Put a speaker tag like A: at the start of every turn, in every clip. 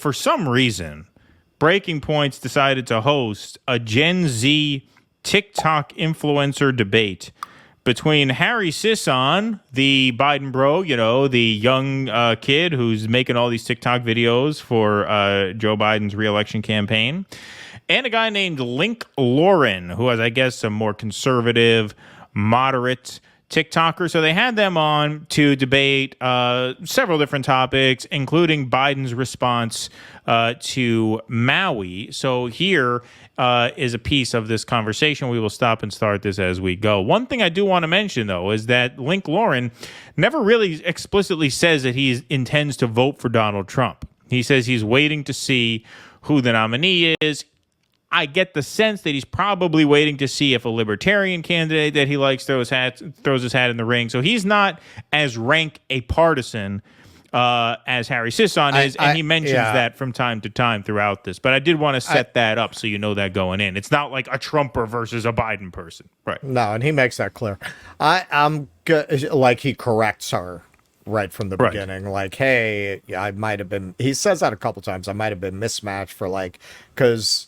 A: for some reason, Breaking Points decided to host a Gen Z TikTok influencer debate between Harry Sisson, the Biden bro, the young kid who's making all these TikTok videos for Joe Biden's reelection campaign, and a guy named Link Lauren, who has, I guess, a more conservative, moderate TikToker. So they had them on to debate several different topics, including Biden's response to Maui. So here is a piece of this conversation. We will stop and start this as we go. One thing I do want to mention, though, is that Link Lauren never really explicitly says that he intends to vote for Donald Trump. He says he's waiting to see who the nominee is. I get the sense that he's probably waiting to see if a libertarian candidate that he likes throws his hat in the ring. So he's not as rank a partisan as Harry Sisson is, and he mentions that from time to time throughout this. But I did want to set that up so you know that going in. It's not like a Trumper versus a Biden person. Right.
B: No, and he makes that clear. I'm good, like he corrects her right from the beginning. Like, hey, I might have been, he says that a couple times, I might have been mismatched for because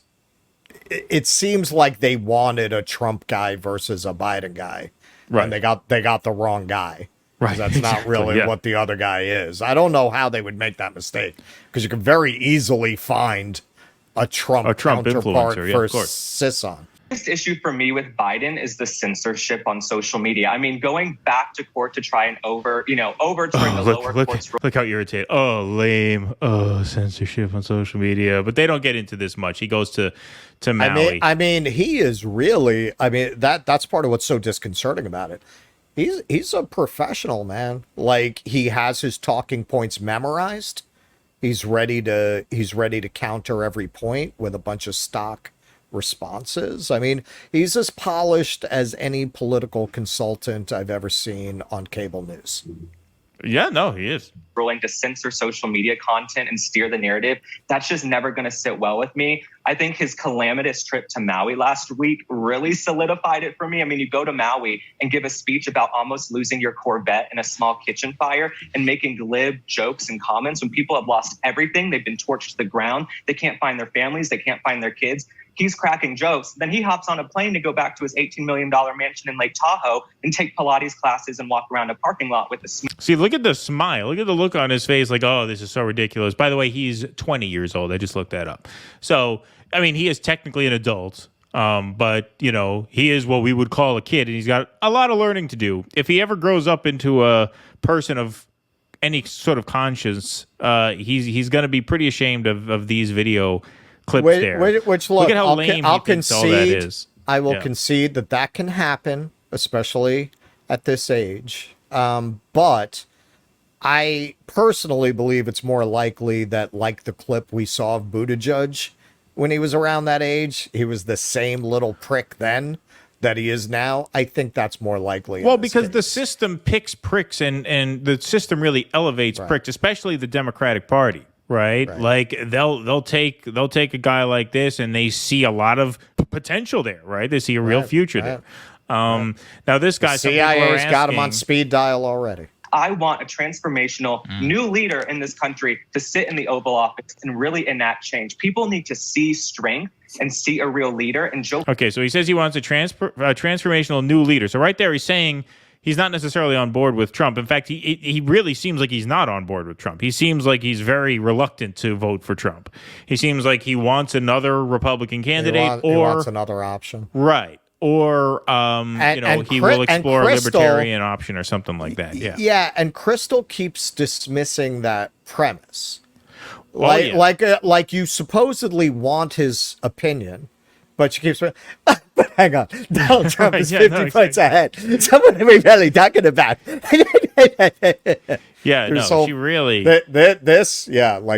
B: it seems like they wanted a Trump guy versus a Biden guy. Right. And they got the wrong guy. Right. That's not really what the other guy is. I don't know how they would make that mistake, because you can very easily find a Trump counterpart for Sisson.
C: The biggest issue for me with Biden is the censorship on social media. I mean, going back to court to try and overturn the lower court's...
A: Look how irritated. Oh, lame. Oh, censorship on social media. But they don't get into this much. He goes to Maui.
B: I mean, he is really... I mean, that's part of what's so disconcerting about it. He's a professional, man. Like, he has his talking points memorized. He's ready to counter every point with a bunch of stock responses. I mean, he's as polished as any political consultant I've ever seen on cable news.
A: Yeah, no, he is.
C: Willing to censor social media content and steer the narrative. That's just never going to sit well with me. I think his calamitous trip to Maui last week really solidified it for me. I mean, you go to Maui and give a speech about almost losing your Corvette in a small kitchen fire and making glib jokes and comments when people have lost everything. They've been torched to the ground. They can't find their families. They can't find their kids. He's cracking jokes. Then he hops on a plane to go back to his $18 million mansion in Lake Tahoe and take Pilates classes and walk around a parking lot with a smile.
A: See, look at the smile. Look at the look on his face like, oh, this is so ridiculous. By the way, he's 20 years old. I just looked that up. So, I mean, he is technically an adult, but, he is what we would call a kid, and he's got a lot of learning to do. If he ever grows up into a person of any sort of conscience, he's going to be pretty ashamed of these video clips there.
B: Which
A: look at how lame he thinks all that is.
B: I will concede that can happen, especially at this age. But I personally believe it's more likely that, like the clip we saw of Buttigieg when he was around that age, he was the same little prick then that he is now. I think that's more likely.
A: Well, because the system picks pricks, and the system really elevates pricks, especially the Democratic Party. Right? Like they'll take a guy like this, and they see a lot of potential there. Right? They see a real future there. Now this guy,
B: the CIA's got him on speed dial already.
C: I want a transformational new leader in this country to sit in the Oval Office and really enact change. People need to see strength and see a real leader. And Joe.
A: Okay, so he says he wants a transformational new leader. So right there, he's saying he's not necessarily on board with Trump. In fact, he really seems like he's not on board with Trump. He seems like he's very reluctant to vote for Trump. He seems like he wants another Republican candidate
B: he wants another option.
A: Right. Or, he will explore a libertarian option or something like that. Yeah.
B: Yeah, and Crystal keeps dismissing that premise. Like you supposedly want his opinion, but she keeps... But hang on, Donald Trump is 50 points ahead. So what are we really talking about?
A: She really...
B: like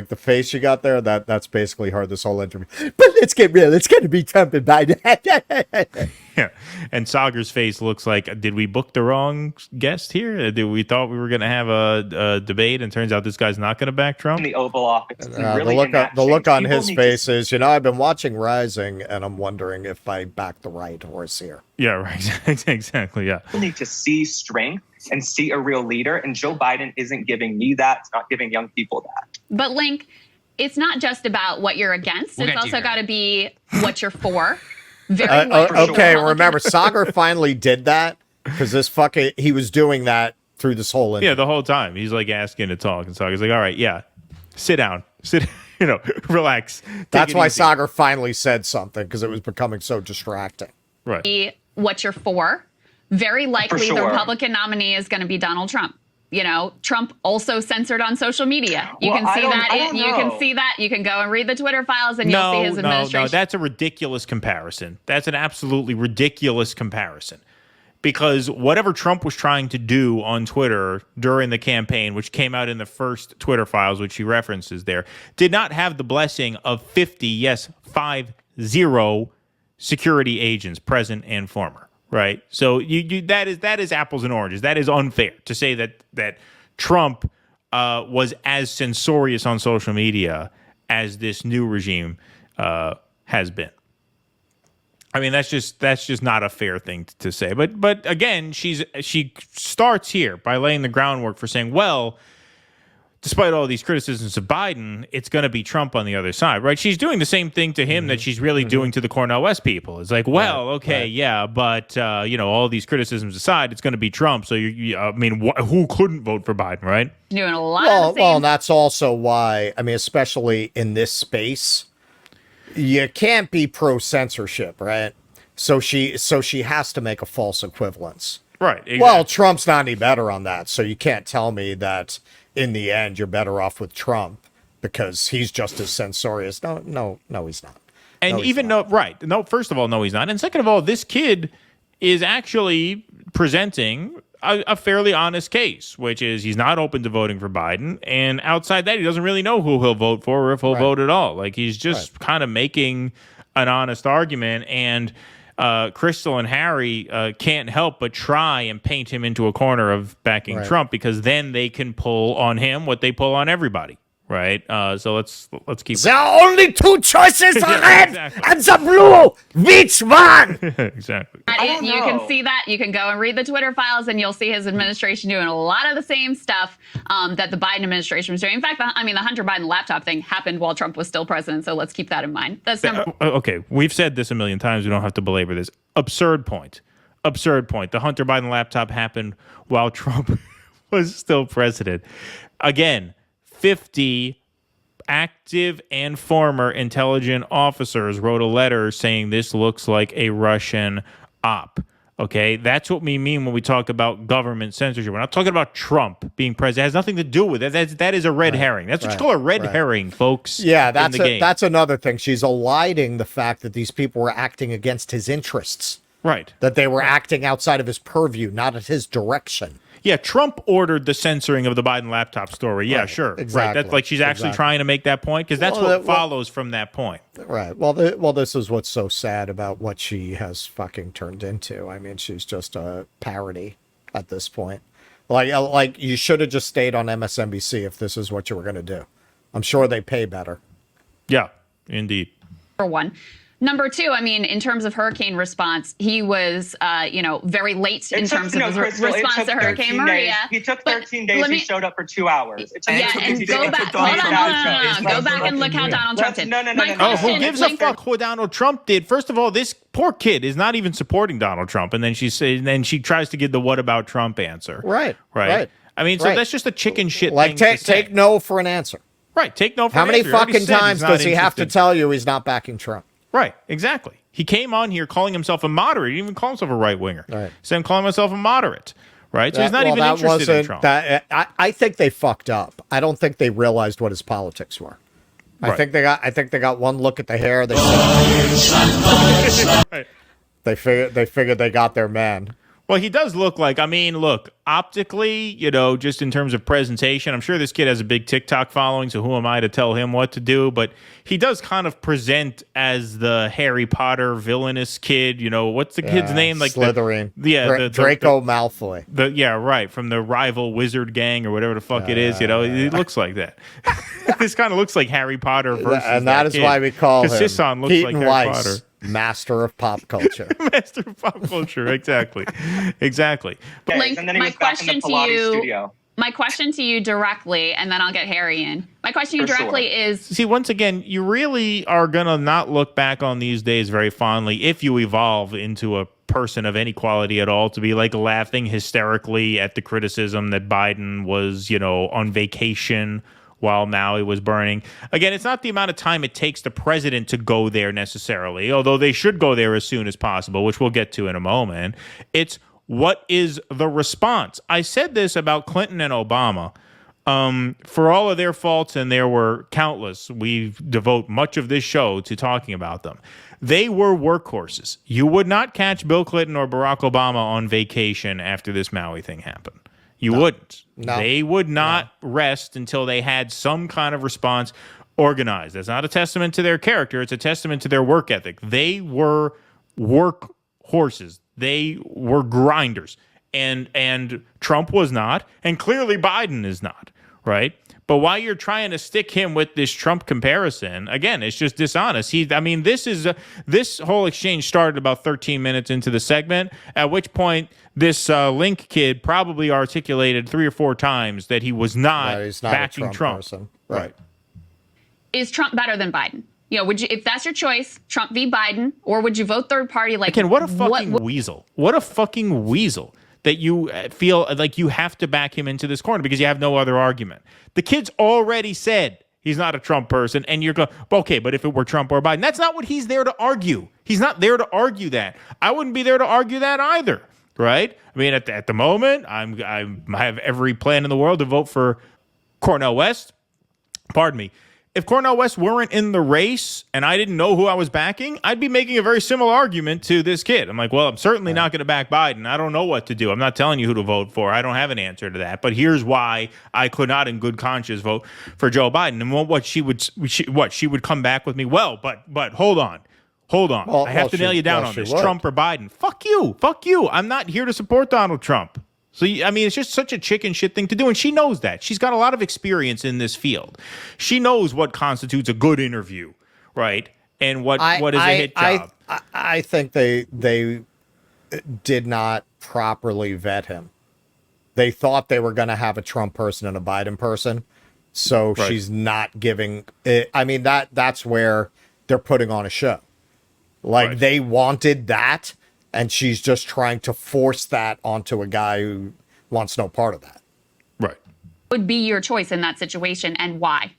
B: the face you got there, that's basically her this whole interview. But let's get real. It's going to be Trump and Biden.
A: Yeah, and Sagar's face looks like, did we book the wrong guest here? We thought we were going to have a debate, and turns out this guy's not going to back Trump?
C: In the Oval Office.
B: The look on his face is, I've been watching Rising, and I'm wondering if I backed the right horse here.
A: Yeah, right. Exactly, yeah.
C: People need to see strength and see a real leader, and Joe Biden isn't giving me that. It's not giving young people that.
D: But Link, it's not just about what you're against.
E: We'll
D: It's
E: get to
D: also
E: you,
D: got to be what you're for. Very likely.
B: Okay, remember, Sagar finally did that because he was doing that through this whole interview.
A: Yeah, the whole time. He's like asking to talk, and Sagar's like, all right, yeah, sit down. Relax.
B: That's why Sagar finally said something, because it was becoming so distracting.
A: Right.
D: Be what you're for. Very likely
C: sure.
D: the Republican nominee is going to be Donald Trump. Trump also censored on social media. You can see that. You can see that. You can go and read the Twitter files, and you'll see his administration.
A: No, that's a ridiculous comparison. That's an absolutely ridiculous comparison. Because whatever Trump was trying to do on Twitter during the campaign, which came out in the first Twitter files, which he references there, did not have the blessing of 50 security agents, present and former. Right. So that is apples and oranges. That is unfair to say that Trump was as censorious on social media as this new regime has been. I mean, that's just not a fair thing to say. But again, she starts here by laying the groundwork for saying, well, despite all these criticisms of Biden, it's going to be Trump on the other side, right? She's doing the same thing to him that she's really doing to the Cornel West people. It's like, well, okay, yeah, but all these criticisms aside, it's going to be Trump. So who couldn't vote for Biden, right?
D: Doing a lot of the same.
B: Well, that's also why. I mean, especially in this space, you can't be pro censorship, right? So she has to make a false equivalence,
A: right? Exactly.
B: Well, Trump's not any better on that, so you can't tell me that. In the end, you're better off with Trump because he's just as censorious. No, he's not.
A: And first of all, no, he's not. And second of all, this kid is actually presenting a fairly honest case, which is he's not open to voting for Biden. And outside that, he doesn't really know who he'll vote for or if he'll vote at all. Like, he's just kind of making an honest argument. And Crystal and Harry can't help but try and paint him into a corner of backing Trump, because then they can pull on him what they pull on everybody, right? So let's keep.
B: There are only two choices: the red and the blue. Which one?
A: Exactly.
D: You can see that. You can go and read the Twitter files, and you'll see his administration doing a lot of the same stuff that the Biden administration was doing. In fact, the Hunter Biden laptop thing happened while Trump was still president, so let's keep that in mind. That's number.
A: Okay, we've said this a million times. We don't have to belabor this. Absurd point. The Hunter Biden laptop happened while Trump was still president. Again, 50 active and former intelligent officers wrote a letter saying this looks like a Russian op. Okay, that's what we mean when we talk about government censorship. We're not talking about Trump being president. It has nothing to do with it. That is a red herring. That's what you call a red herring, folks.
B: Yeah, that's another thing. She's eliding the fact that these people were acting against his interests.
A: Right.
B: That they were acting outside of his purview, not at his direction.
A: Yeah, Trump ordered the censoring of the Biden laptop story. Yeah, sure.
B: Exactly.
A: Right. That's like she's actually trying to make that point, because that's what follows from that point.
B: Right. Well, this is what's so sad about what she has fucking turned into. I mean, she's just a parody at this point. Like you should have just stayed on MSNBC if this is what you were going to do. I'm sure they pay better.
A: Yeah, indeed.
D: For one. Number two, in terms of hurricane response, he was, very late in terms of his response to Hurricane Maria.
C: He took 13 days. He showed up for 2 hours.
D: And go back. Go back and look how Donald Trump did.
A: Who gives a fuck what Donald Trump did? First of all, this poor kid is not even supporting Donald Trump, and then she tries to give the "what about Trump" answer. Right. So that's just a chicken shit thing to say.
B: Take no for an answer.
A: Right. Take no for
B: an
A: answer.
B: How many fucking times does he have to tell you he's not backing Trump?
A: Right, exactly. He came on here calling himself a moderate. He didn't even call himself a right-winger.
B: Right.
A: He said, I'm calling myself a moderate. Right? So he's not even interested in Trump.
B: I think they fucked up. I don't think they realized what his politics were.
A: Right.
B: I think they got one look at the hair. They figured they got their man.
A: Well, he does look like, look, optically, just in terms of presentation, I'm sure this kid has a big TikTok following, so who am I to tell him what to do? But he does kind of present as the Harry Potter villainous kid. What's the kid's name? Like
B: Slytherin.
A: Draco
B: Malfoy.
A: From the rival wizard gang or whatever the fuck it is. He looks like that. This kind of looks like Harry Potter versus
B: and that is why we call him
A: Sisson looks
B: Keaton
A: like Harry
B: Weiss.
A: Potter.
B: Master of pop culture.
A: Master of pop culture, exactly.
C: And then he was back in the Pilates studio.
D: my question to you directly, and then I'll get Harry in. My question to you directly is...
A: See, once again, you really are going to not look back on these days very fondly if you evolve into a person of any quality at all to be like laughing hysterically at the criticism that Biden was, on vacation while Maui was burning. Again, it's not the amount of time it takes the president to go there necessarily, although they should go there as soon as possible, which we'll get to in a moment. It's what is the response? I said this about Clinton and Obama. For all of their faults, and there were countless, we devote much of this show to talking about them. They were workhorses. You would not catch Bill Clinton or Barack Obama on vacation after this Maui thing happened. You wouldn't. No. They would not rest until they had some kind of response organized. That's not a testament to their character. It's a testament to their work ethic. They were workhorses. They were grinders. And Trump was not, and clearly Biden is not, right? But while you're trying to stick him with this Trump comparison, again, it's just dishonest. This whole exchange started about 13 minutes into the segment, at which point this Link kid probably articulated 3 or 4 times that he was not, backing Trump. Right.
D: Is Trump better than Biden? Would you, if that's your choice, Trump v. Biden, or would you vote third party? Like,
A: again, what a fucking weasel! What a fucking weasel that you feel like you have to back him into this corner because you have no other argument. The kid's already said he's not a Trump person, and you're going, okay, but if it were Trump or Biden, that's not what he's there to argue. He's not there to argue that. I wouldn't be there to argue that either, right? I mean, at the moment, I have every plan in the world to vote for Cornel West. Pardon me. If Cornel West weren't in the race and I didn't know who I was backing, I'd be making a very similar argument to this kid. I'm like, well, I'm certainly not going to back Biden. I don't know what to do. I'm not telling you who to vote for. I don't have an answer to that. But here's why I could not in good conscience vote for Joe Biden. And she would come back with me, well, but hold on. I have to nail you down on this. Trump or Biden. Fuck you. I'm not here to support Donald Trump. So, I mean, it's just such a chicken shit thing to do. And she knows that. She's got a lot of experience in this field. She knows what constitutes a good interview, right? And what is a hit job.
B: I think they did not properly vet him. They thought they were going to have a Trump person and a Biden person. So she's not giving it. I mean, that's where they're putting on a show. Like, they wanted that. And she's just trying to force that onto a guy who wants no part of that.
A: Right.
D: Would be your choice in that situation, and why?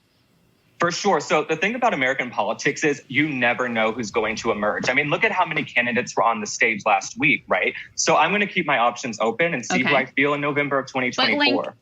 C: For sure. So the thing about American politics is you never know who's going to emerge. I mean, look at how many candidates were on the stage last week, right? So I'm going to keep my options open and see who I feel in November of 2024.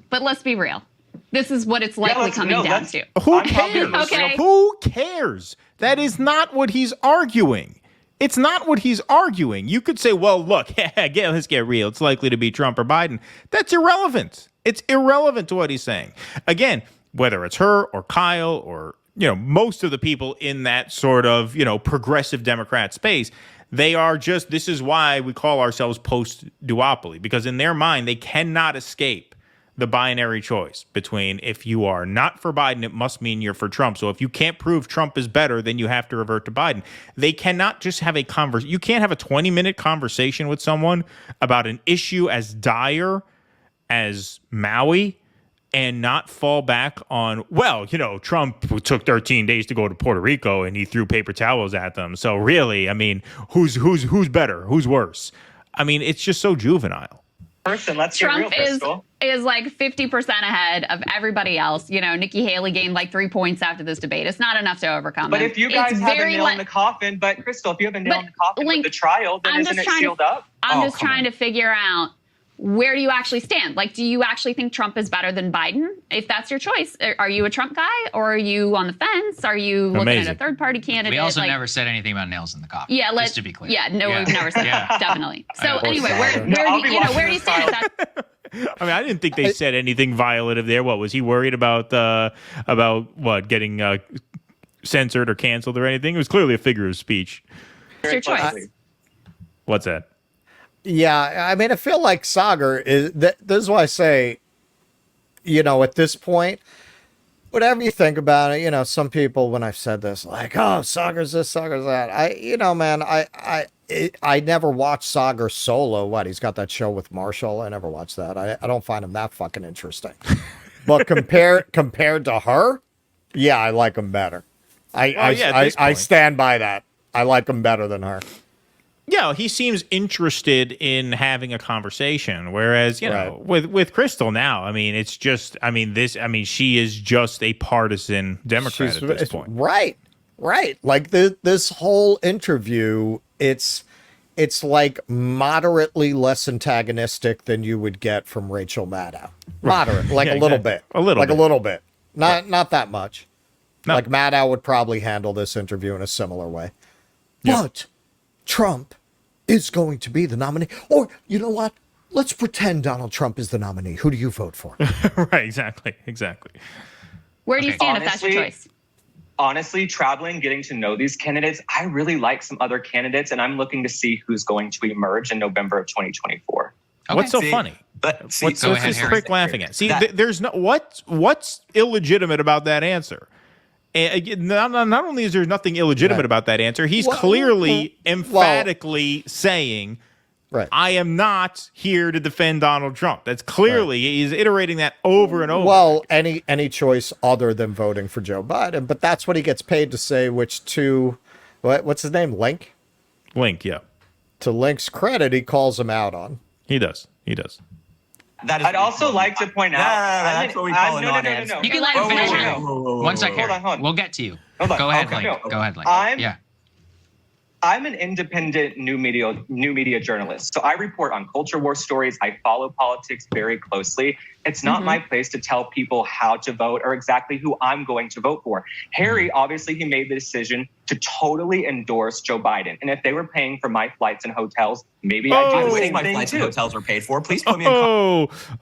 D: But let's be real. This is what it's likely coming down to.
A: Who cares? Who cares? That is not what he's arguing. It's not what he's arguing. You could say, well, look, let's get real. It's likely to be Trump or Biden. That's irrelevant. It's irrelevant to what he's saying. Again, whether it's her or Kyle or, most of the people in that sort of, progressive Democrat space, they are just, this is why we call ourselves post-duopoly, because in their mind, they cannot escape the binary choice between if you are not for Biden, it must mean you're for Trump. So if you can't prove Trump is better, then you have to revert to Biden. They cannot just have a conversation. You can't have a 20-minute conversation with someone about an issue as dire as Maui and not fall back on, well, Trump took 13 days to go to Puerto Rico and he threw paper towels at them. So really, I mean, who's better? Who's worse? I mean, it's just so juvenile.
C: Let's get real, Crystal.
D: Is like 50% ahead of everybody else. Nikki Haley gained like 3 points after this debate. It's not enough to overcome.
C: But if you guys have a nail in the coffin, but Crystal, if you have a nail in the coffin with the trial, then isn't it sealed up?
D: I'm just trying to figure out, where do you actually stand? Like, do you actually think Trump is better than Biden? If that's your choice, are you a Trump guy or are you on the fence? Are you looking at a third party candidate?
E: We also never said anything about nails in the coffin.
D: Yeah,
E: just to be clear.
D: Yeah, no, we've never said that. Definitely. So anyway, where do you stand?
A: I mean, I didn't think they said anything violative there. What was he worried about? Getting censored or canceled or anything? It was clearly a figure of speech.
D: It's your choice.
A: What's that?
B: Yeah, I mean, I feel like Sagar is. This is why I say, at this point, whatever you think about it, you know, some people, when I've said this, like, oh, Sagar's this, Sagar's that. You know, man, I never watched Sagar solo. What, he's got that show with Marshall? I never watched that. I don't find him that fucking interesting. But compared to her, yeah, I like him better. I stand by that. I like him better than her.
A: Yeah, he seems interested in having a conversation, whereas you know, with Crystal now, I mean, it's just, I mean, she is just a partisan Democrat at this point.
B: Right. Like this whole interview, it's like moderately less antagonistic than you would get from Rachel Maddow. Moderate, like a little bit, a little bit, not that much. No. Like Maddow would probably handle this interview in a similar way. Yep. But Trump is going to be the nominee. Or, you know what? Let's pretend Donald Trump is the nominee. Who do you vote for?
A: Right, exactly.
D: Where do you stand if that's your choice?
C: Honestly, traveling, getting to know these candidates, I really like some other candidates, and I'm looking to see who's going to emerge in November of 2024.
A: Okay. What's so funny? What's this prick laughing at? See, there's no what's illegitimate about that answer? And not only is there nothing illegitimate about that answer, he's clearly, emphatically saying, I am not here to defend Donald Trump. That's clearly, he's iterating that over and over.
B: Well, any choice other than voting for Joe Biden, but that's what he gets paid to say, which to, what's his name, Link?
A: Link, yeah.
B: To Link's credit, he calls him out on.
A: He does.
C: I'd also like to point out.
F: That's what we call a
C: non-answer.
D: You can let him finish.
E: 1 second. Hold on. We'll get to you. Go ahead, Link.
C: I'm an independent new media journalist. So I report on culture war stories. I follow politics very closely. It's not my place to tell people how to vote or exactly who I'm going to vote for. Harry, obviously, he made the decision to totally endorse Joe Biden. And if they were paying for my flights and hotels, maybe I'd do the same
F: my
C: thing
F: flights
C: too.
F: and hotels are paid for. Please put me in.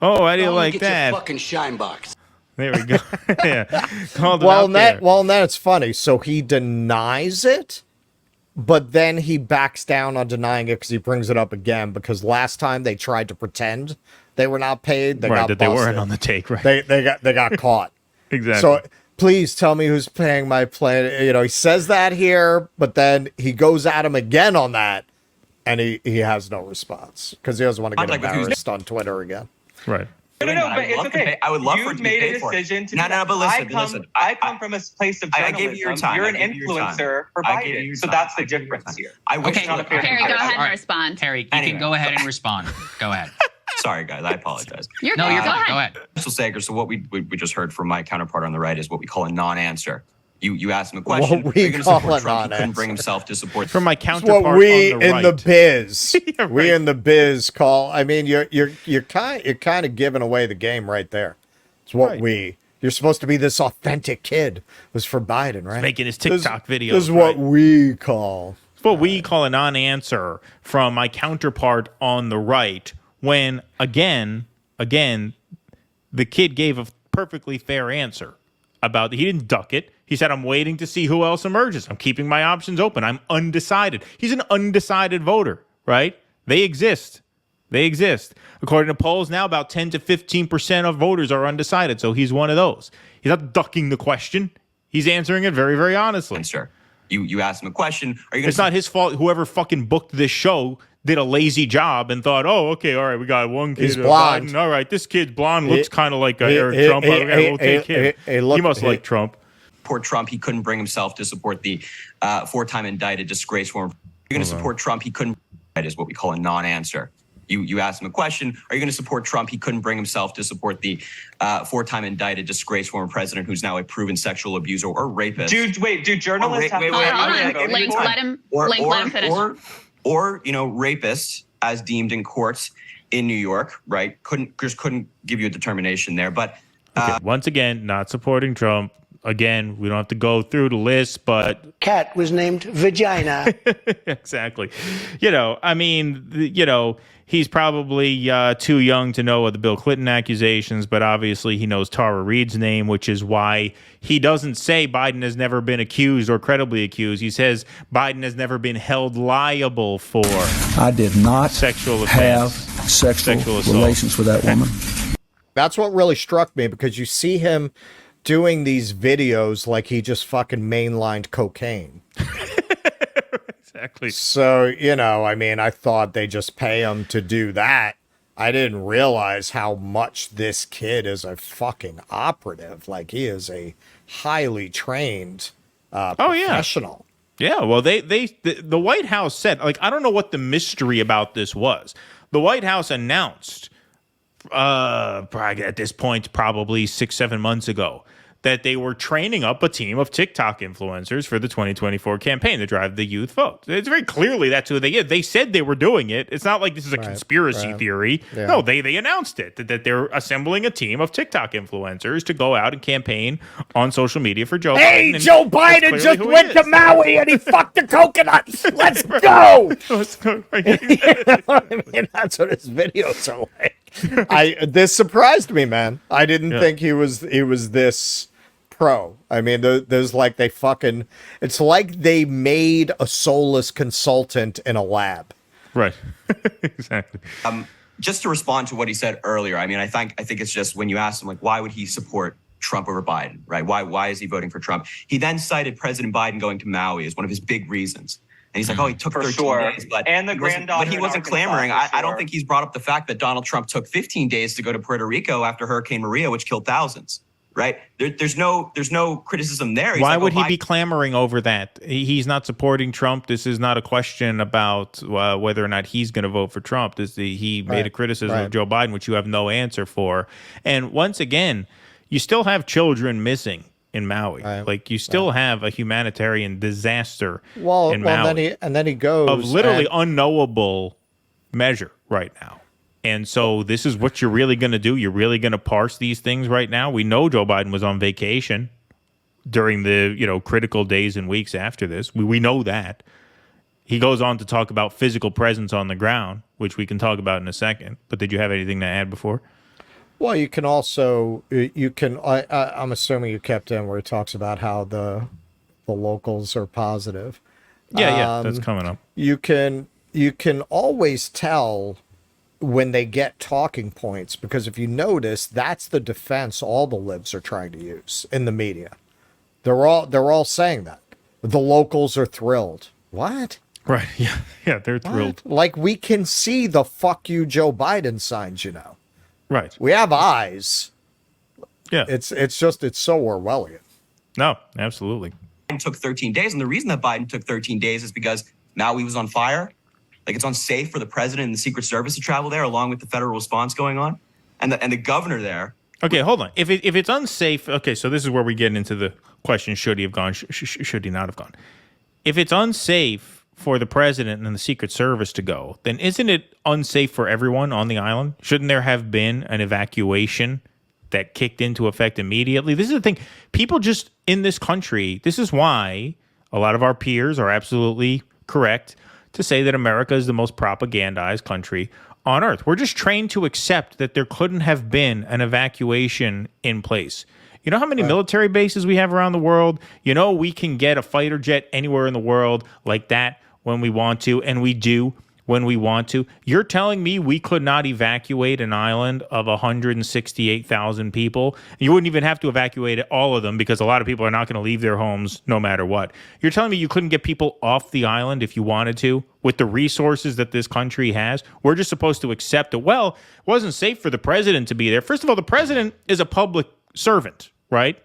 A: I didn't like that.
G: Your fucking shine box.
A: There we go. Yeah.
B: Well, then it's funny. So he denies it. But then he backs down on denying it because he brings it up again. Because last time they tried to pretend they were not paid, they got busted.
A: They weren't on the take, right?
B: They got caught.
A: Exactly.
B: So please tell me who's paying my plane. You know, he says that here, but then he goes at him again on that, and he has no response because he doesn't want to get embarrassed on Twitter again.
A: Right.
C: No, but it's okay.
F: I would love for it to be paid for. But listen.
C: I come from a place of journalism.
F: I gave you your time.
C: You're an influencer for Biden, so that's the difference here.
D: Harry, go ahead and respond.
E: Harry, you can go ahead and respond. Go ahead.
F: Sorry, guys. I apologize.
D: You're fine. Go ahead.
F: Mr. Sager, so what we just heard from my counterpart on the right is what we call a non-answer. You asked him a question.
B: What we call a non-answer.
F: He couldn't bring himself to support.
A: From my counterpart
B: what we
A: on the right.
B: in the biz,
A: Yeah, right.
B: we in the biz call. I mean, you're kind of giving away the game right there. It's what You're supposed to be this authentic kid. It was for Biden, right?
A: Making his TikTok videos.
B: This is what we call.
A: It's what we call a non-answer from my counterpart on the right. When again, the kid gave a perfectly fair answer about he didn't duck it. He said, I'm waiting to see who else emerges. I'm keeping my options open. I'm undecided. He's an undecided voter, right? They exist. According to polls now, about 10 to 15% of voters are undecided. So he's one of those. He's not ducking the question. He's answering it very, very honestly.
F: Sure. You asked him a question.
A: It's not his fault. Whoever fucking booked this show did a lazy job and thought, oh, okay, all right, we got one kid.
B: He's blonde.
A: Biden. All right, this kid's blonde, looks kind of like Eric Trump. Okay, we'll take him. He must like Trump.
F: Support Trump, he couldn't bring himself to support the four-time indicted disgrace form. You're going to support Trump, he couldn't. That is what we call a non-answer. You asked him a question. Are you going to support Trump? He couldn't bring himself to support the four-time indicted disgraced former president who's now a proven sexual abuser or rapist.
C: Do journalists have
D: to Link, let him finish.
F: Or rapists as deemed in courts in New York, right? Couldn't give you a determination there. But
A: once again, not supporting Trump. Again, we don't have to go through the list, but
G: cat was named Vagina.
A: Exactly. He's probably too young to know of the Bill Clinton accusations, but obviously he knows Tara Reade's name, which is why he doesn't say Biden has never been accused or credibly accused. He says Biden has never been held liable for
H: I did not
A: sexual
H: have
A: offense,
H: sexual
A: assault.
H: relations with that woman.
B: That's what really struck me because you see him doing these videos like he just fucking mainlined cocaine.
A: Exactly.
B: So, I mean, I thought they just pay him to do that. I didn't realize how much this kid is a fucking operative. Like, he is a highly trained professional.
A: Yeah, well, the White House said, like, I don't know what the mystery about this was. The White House announced, at this point, probably 6-7 months ago, that they were training up a team of TikTok influencers for the 2024 campaign to drive the youth vote. It's very clearly that's who they did. They said they were doing it. It's not like this is a conspiracy theory. Yeah. No, they announced it, that they're assembling a team of TikTok influencers to go out and campain on social media for Joe Biden.
B: Hey, Joe Biden just went to Maui and he fucked a coconut. Let's go. I mean, that's what his videos are like. This surprised me, man. I didn't think he was this pro. I mean, there's like it's like they made a soulless consultant in a lab.
A: Right. Exactly.
F: Just to respond to what he said earlier, I mean, I think it's just when you ask him, like, why would he support Trump over Biden, right? Why is he voting for Trump? He then cited President Biden going to Maui as one of his big reasons. And he's like, oh, he took 13 days. But
C: and the granddaughter.
F: But he wasn't clamoring. I don't think he's brought up the fact that Donald Trump took 15 days to go to Puerto Rico after Hurricane Maria, which killed thousands. Right? There's no criticism there. He's
A: Why
F: like,
A: would he be clamoring over that? He's not supporting Trump. This is not a question about whether or not he's going to vote for Trump. He made a criticism of Joe Biden, which you have no answer for. And once again, you still have children missing in Maui. Like, you still have a humanitarian disaster in Maui.
B: And then he goes
A: of literally unknowable measure right now. And so this is what you're really going to do. You're really going to parse these things right now. We know Joe Biden was on vacation during the critical days and weeks after this. We know that. He goes on to talk about physical presence on the ground, which we can talk about in a second. But did you have anything to add before?
B: Well, you can also I'm assuming you kept in where he talks about how the locals are positive.
A: Yeah, that's coming up.
B: You can always tell when they get talking points, because if you notice, that's the defense all the libs are trying to use in the media. They're all saying that the locals are thrilled. What?
A: Right? Yeah, they're thrilled.
B: Like, we can see the "fuck you, Joe Biden" signs.
A: Right.
B: We have eyes.
A: Yeah.
B: It's so Orwellian.
A: No, absolutely.
F: Biden took 13 days, and the reason that Biden took 13 days is because Maui was on fire. Like, it's unsafe for the president and the Secret Service to travel there, along with the federal response going on, and the governor there.
A: Okay, hold on. If it's unsafe, okay, so this is where we get into the question: should he have gone? Should he not have gone? If it's unsafe for the president and the Secret Service to go, then isn't it unsafe for everyone on the island? Shouldn't there have been an evacuation that kicked into effect immediately? This is the thing. People just in this country. This is why a lot of our peers are absolutely correct to say that America is the most propagandized country on earth. We're just trained to accept that there couldn't have been an evacuation in place. You know how many military bases we have around the world? We can get a fighter jet anywhere in the world like that when we want to, and we do when we want to. You're telling me we could not evacuate an island of 168,000 people? You wouldn't even have to evacuate all of them, because a lot of people are not going to leave their homes no matter what. You're telling me you couldn't get people off the island if you wanted to with the resources that this country has? We're just supposed to accept it. Well, it wasn't safe for the president to be there. First of all, the president is a public servant, right?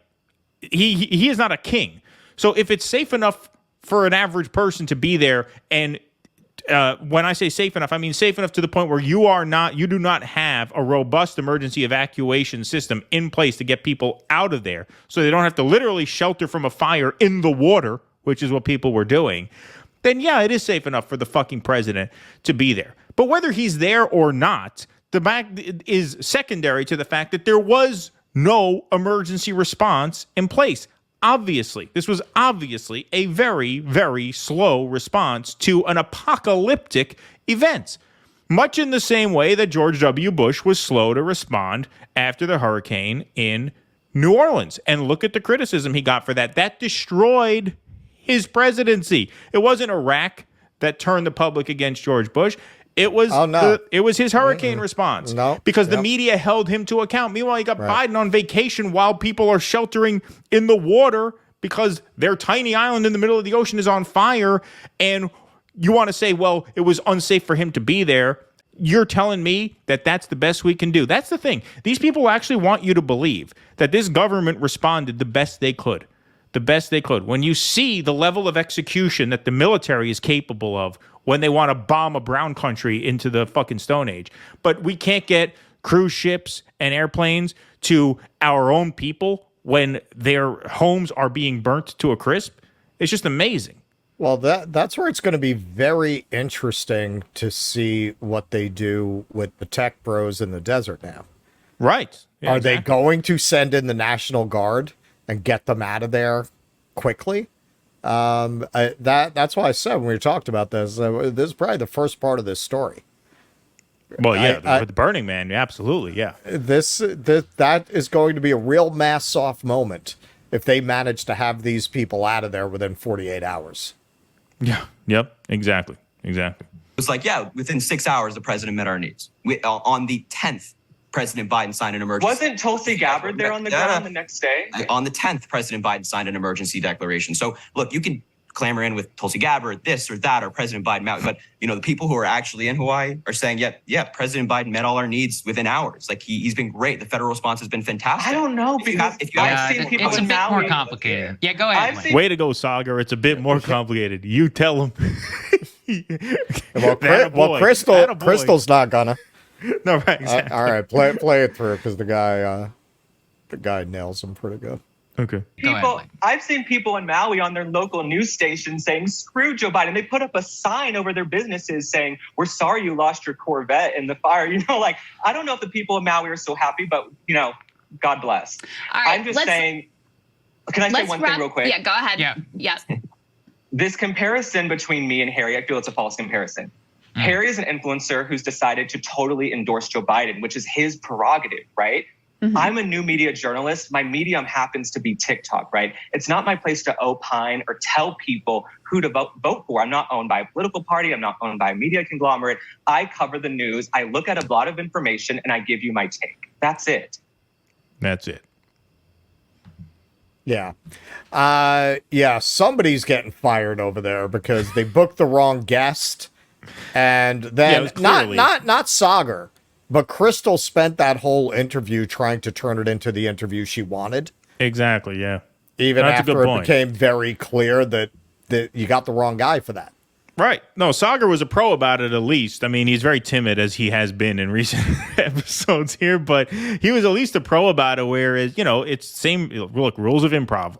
A: He is not a king. So if it's safe enough for an average person to be there, and when I say safe enough, I mean safe enough to the point where you do not have a robust emergency evacuation system in place to get people out of there, so they don't have to literally shelter from a fire in the water, which is what people were doing. Then yeah, it is safe enough for the fucking president to be there. But whether he's there or not, the fact is secondary to the fact that there was no emergency response in place. This was obviously a very, very slow response to an apocalyptic event, much in the same way that George W. Bush was slow to respond after the hurricane in New Orleans. And look at the criticism he got for that. That destroyed his presidency. It wasn't Iraq that turned the public against George Bush. It was it was his hurricane response.
B: No.
A: Because the media held him to account. Meanwhile, you got Biden on vacation while people are sheltering in the water because their tiny island in the middle of the ocean is on fire. And you want to say, well, it was unsafe for him to be there. You're telling me that that's the best we can do. That's the thing. These people actually want you to believe that this government responded the best they could. The best they could. When you see the level of execution that the military is capable of when they want to bomb a brown country into the fucking Stone Age. But we can't get cruise ships and airplanes to our own people when their homes are being burnt to a crisp. It's just amazing.
B: Well, that's where it's going to be very interesting to see what they do with the tech bros in the desert now.
A: Right. Yeah,
B: Are they going to send in the National Guard and get them out of there quickly? That's why I said when we talked about this, this is probably the first part of this story.
A: Well, yeah, the Burning Man, absolutely, yeah.
B: That is going to be a real mass-off moment if they manage to have these people out of there within 48 hours.
A: Yeah, yep, exactly.
F: It was like, within 6 hours, the president met our needs. On the 10th, President Biden signed an emergency.
C: Wasn't Tulsi Gabbard there on the ground the next day?
F: On the 10th, President Biden signed an emergency declaration. So, look, you can clamor in with Tulsi Gabbard, this or that, or President Biden, but the people who are actually in Hawaii are saying, President Biden met all our needs within hours. Like he's been great. The federal response has been fantastic.
C: I don't know because I've seen people
E: it's a bit more complicated. Yeah, go ahead.
A: Way to go, Sagar. It's a bit more complicated. You tell him.
B: Crystal's not gonna.
A: No, right. Exactly.
B: All right, play it through because the guy nails him pretty good.
A: Okay.
C: I've seen people in Maui on their local news station saying, screw Joe Biden. They put up a sign over their businesses saying, we're sorry you lost your Corvette in the fire. I don't know if the people of Maui are so happy, but, God bless.
D: All right,
C: I'm just saying, can I say one thing real quick?
D: Yeah, go ahead.
E: Yeah.
D: Yes.
C: This comparison between me and Harry, I feel it's a false comparison. Harry is an influencer who's decided to totally endorse Joe Biden, which is his prerogative, right? Mm-hmm. I'm a new media journalist. My medium happens to be TikTok, right? It's not my place to opine or tell people who to vote for. I'm not owned by a political party. I'm not owned by a media conglomerate. I cover the news. I look at a lot of information and I give you my take. That's it.
A: That's it.
B: Yeah. Somebody's getting fired over there because they booked the wrong guest. And then not Sagar. But Crystal spent that whole interview trying to turn it into the interview she wanted.
A: Exactly, yeah.
B: Even after it became very clear that you got the wrong guy for that.
A: Right. No, Sagar was a pro about it at least. I mean, he's very timid as he has been in recent episodes here, but he was at least a pro about it, whereas, it's same, look, rules of improv.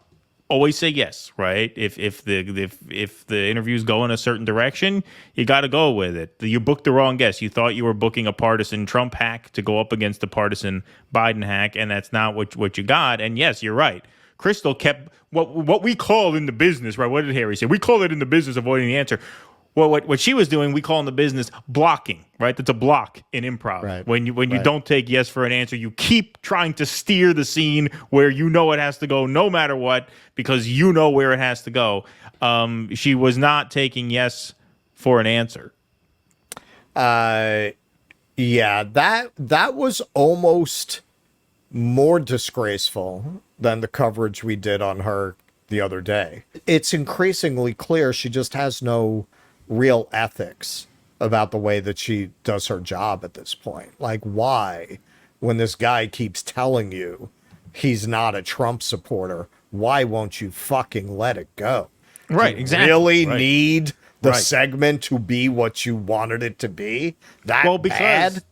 A: Always say yes, right? If the interview's going a certain direction, you got to go with it. You booked the wrong guest. You thought you were booking a partisan Trump hack to go up against a partisan Biden hack, and that's not what you got. And yes, you're right. Crystal kept what we call in the business, right? What did Harry say? We call it in the business avoiding the answer. Well, what she was doing, we call in the business blocking, right? That's a block in improv. Right. When you don't take yes for an answer, you keep trying to steer the scene where it has to go no matter what because you know where it has to go. She was not taking yes for an answer.
B: That was almost more disgraceful than the coverage we did on her the other day. It's increasingly clear she just has no real ethics about the way that she does her job at this point. Like, why, when this guy keeps telling you he's not a Trump supporter, why won't you fucking let it go?
A: Right, exactly.
B: Really need the segment to be what you wanted it to be? Bad?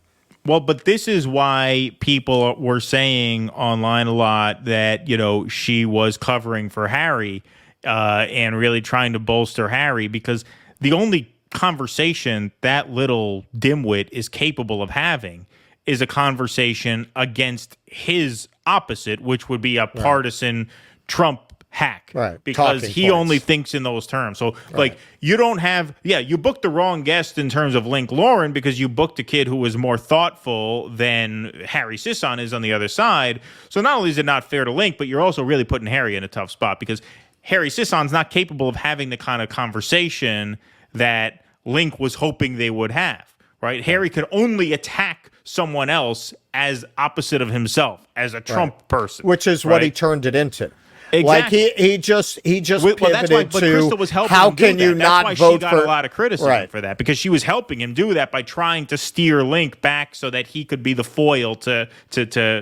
A: Well, but this is why people were saying online a lot that, she was covering for Harry and really trying to bolster Harry because the only conversation that little dimwit is capable of having is a conversation against his opposite, which would be a partisan Trump hack.
B: Right.
A: Because he only thinks in those terms. So, you don't have... Yeah, you booked the wrong guest in terms of Link Lauren because you booked a kid who was more thoughtful than Harry Sisson is on the other side. So not only is it not fair to Link, but you're also really putting Harry in a tough spot because Harry Sisson's not capable of having the kind of conversation that Link was hoping they would have, right? Harry could only attack someone else as opposite of himself, as a Trump person.
B: Which is what he turned it into.
A: Exactly.
B: Like he just pivoted
A: that's why, but
B: to
A: Crystal was helping
B: how
A: him do
B: can
A: that.
B: you
A: That's
B: not
A: why
B: vote
A: she got
B: for
A: a lot of criticism for that, because she was helping him do that by trying to steer Link back so that he could be the foil to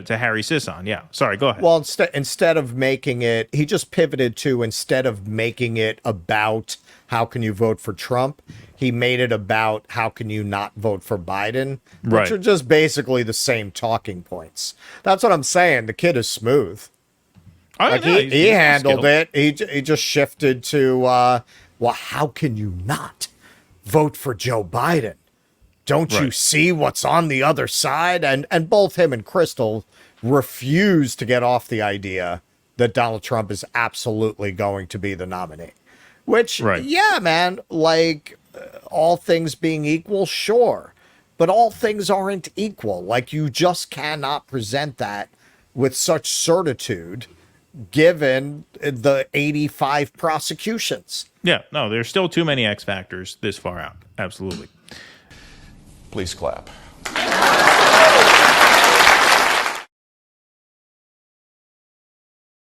A: Harry Sisson. Yeah, sorry, go ahead.
B: Well, instead of making it, he just pivoted to, instead of making it about how can you vote for Trump, he made it about how can you not vote for Biden, which are just basically the same talking points. That's what I'm saying. The kid is smooth. Like he handled it. He just shifted to, well, how can you not vote for Joe Biden? Don't you see what's on the other side? And both him and Crystal refuse to get off the idea that Donald Trump is absolutely going to be the nominee. Which, yeah, man, like all things being equal, sure. But all things aren't equal. Like, you just cannot present that with such certitude given the 85 prosecutions.
A: Yeah, no, there's still too many X factors this far out. Absolutely.
H: Please clap.